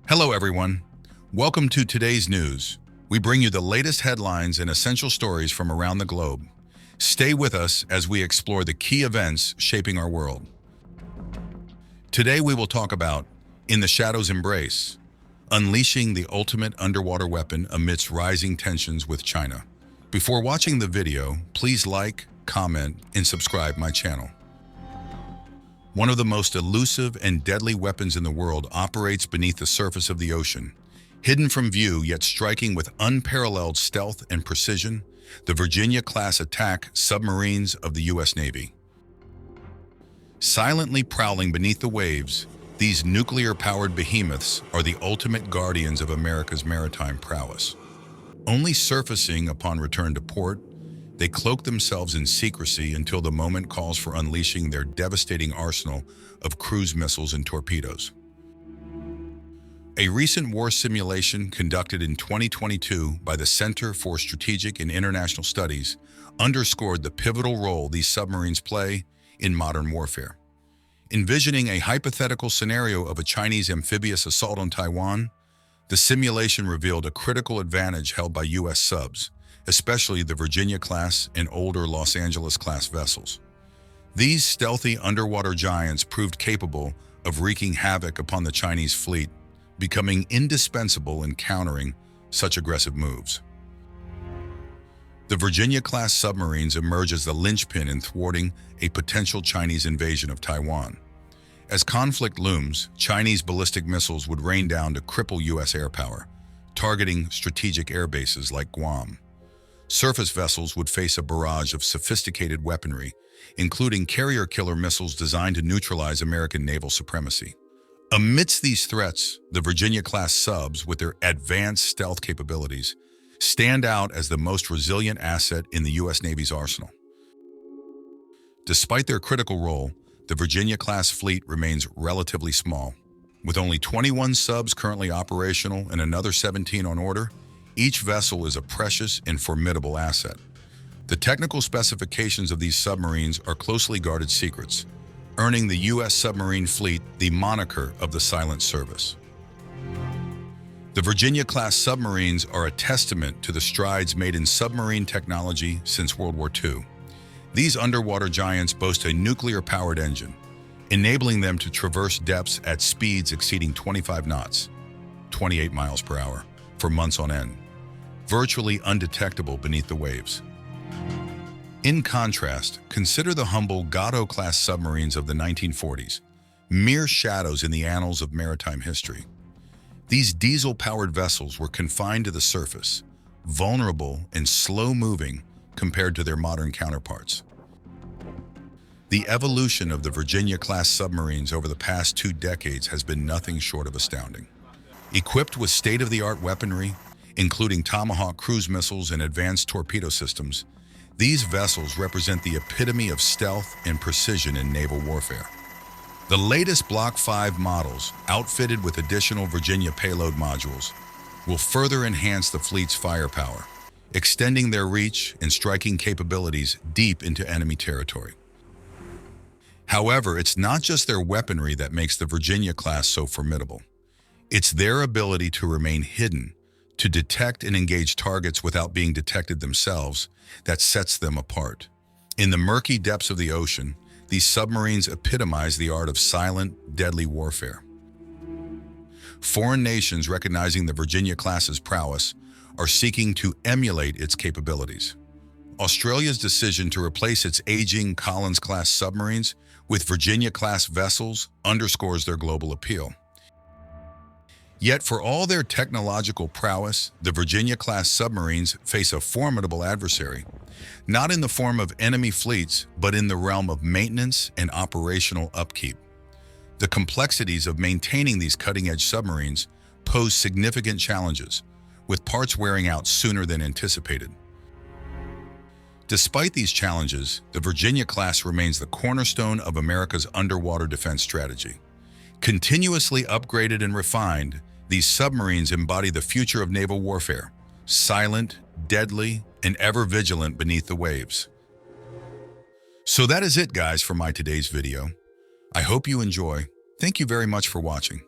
Hello, everyone. Welcome to today's news. We bring you the latest headlines and essential stories from around the globe. Stay with us as we explore the key events shaping our world. Today, we will talk about In the Shadow's Embrace, unleashing the ultimate underwater weapon amidst rising tensions with China. Before watching the video, please like, comment, and subscribe my channel. One of the most elusive and deadly weapons in the world operates beneath the surface of the ocean. Hidden from view yet striking with unparalleled stealth and precision, the Virginia-class attack submarines of the U.S. Navy. Silently prowling beneath the waves, these nuclear-powered behemoths are the ultimate guardians of America's maritime prowess. Only surfacing upon return to port, they cloak themselves in secrecy until the moment calls for unleashing their devastating arsenal of cruise missiles and torpedoes. A recent war simulation conducted in 2022 by the Center for Strategic and International Studies underscored the pivotal role these submarines play in modern warfare. Envisioning a hypothetical scenario of a Chinese amphibious assault on Taiwan, the simulation revealed a critical advantage held by U.S. subs, especially the Virginia-class and older Los Angeles-class vessels. These stealthy underwater giants proved capable of wreaking havoc upon the Chinese fleet, becoming indispensable in countering such aggressive moves. The Virginia-class submarines emerge as the linchpin in thwarting a potential Chinese invasion of Taiwan. As conflict looms, Chinese ballistic missiles would rain down to cripple U.S. air power, targeting strategic air bases like Guam. Surface vessels would face a barrage of sophisticated weaponry, including carrier-killer missiles designed to neutralize American naval supremacy. Amidst these threats, the Virginia-class subs, with their advanced stealth capabilities, stand out as the most resilient asset in the U.S. Navy's arsenal. Despite their critical role, the Virginia-class fleet remains relatively small. With only 21 subs currently operational and another 17 on order, each vessel is a precious and formidable asset. The technical specifications of these submarines are closely guarded secrets, earning the U.S. submarine fleet the moniker of the Silent Service. The Virginia-class submarines are a testament to the strides made in submarine technology since World War II. These underwater giants boast a nuclear-powered engine, enabling them to traverse depths at speeds exceeding 25 knots, 28 miles per hour, for months on end, virtually undetectable beneath the waves. In contrast, consider the humble Gatto-class submarines of the 1940s, mere shadows in the annals of maritime history. These diesel-powered vessels were confined to the surface, vulnerable and slow-moving compared to their modern counterparts. The evolution of the Virginia-class submarines over the past 2 decades has been nothing short of astounding. Equipped with state-of-the-art weaponry, including Tomahawk cruise missiles and advanced torpedo systems, these vessels represent the epitome of stealth and precision in naval warfare. The latest Block 5 models, outfitted with additional Virginia payload modules, will further enhance the fleet's firepower, extending their reach and striking capabilities deep into enemy territory. However, it's not just their weaponry that makes the Virginia-class so formidable. It's their ability to remain hidden, to detect and engage targets without being detected themselves, that sets them apart. In the murky depths of the ocean, these submarines epitomize the art of silent, deadly warfare. Foreign nations, recognizing the Virginia-class's prowess, are seeking to emulate its capabilities. Australia's decision to replace its aging Collins-class submarines with Virginia-class vessels underscores their global appeal. Yet for all their technological prowess, the Virginia-class submarines face a formidable adversary, not in the form of enemy fleets, but in the realm of maintenance and operational upkeep. The complexities of maintaining these cutting-edge submarines pose significant challenges, with parts wearing out sooner than anticipated. Despite these challenges, the Virginia-class remains the cornerstone of America's underwater defense strategy. Continuously upgraded and refined, these submarines embody the future of naval warfare, silent, deadly, and ever vigilant beneath the waves. So that is it, guys, for my today's video. I hope you enjoy. Thank you very much for watching.